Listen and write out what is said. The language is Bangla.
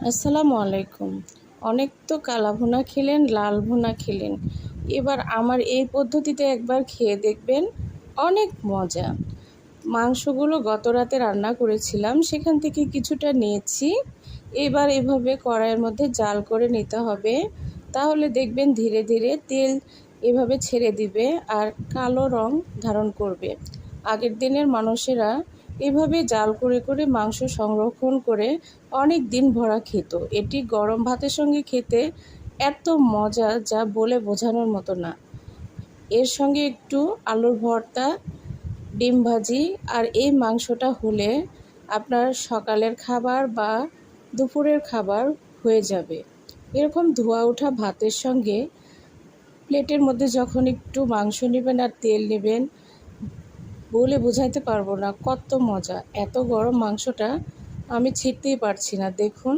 আসসালামু আলাইকুম। অনেক তো কালা ভুনা খেলেন, লাল ভুনা খেলেন। এবার আমার এই পদ্ধতিতে একবার খেয়ে দেখবেন, অনেক মজা। মাংসগুলো গত রাতে রান্না করেছিলাম, সেখান থেকে কিছুটা নিয়েছি। এবার এভাবে কড়াইয়ের মধ্যে জাল করে নিতে হবে। তাহলে দেখবেন ধীরে ধীরে তেল এভাবে ছেড়ে দিবে আর কালো রং ধারণ করবে। আগের দিনের মানুষেরা এভাবে জাল করে করে মাংস সংরক্ষণ করে অনেক দিন ভরা খেত। এটি গরম ভাতের সঙ্গে খেতে এত মজা যা বলে বোঝানোর মতো না। এর সঙ্গে একটু আলুর ভর্তা, ডিম ভাজি আর এই মাংসটা হলে আপনার সকালের খাবার বা দুপুরের খাবার হয়ে যাবে। এরকম ধোয়া ওঠা ভাতের সঙ্গে প্লেটের মধ্যে যখন একটু মাংস নেবেন আর তেল নেবেন, বলে বোঝাইতে পারবো না কত মজা। এত গরম মাংসটা আমি ছিঁড়তেই পারছি না, দেখুন।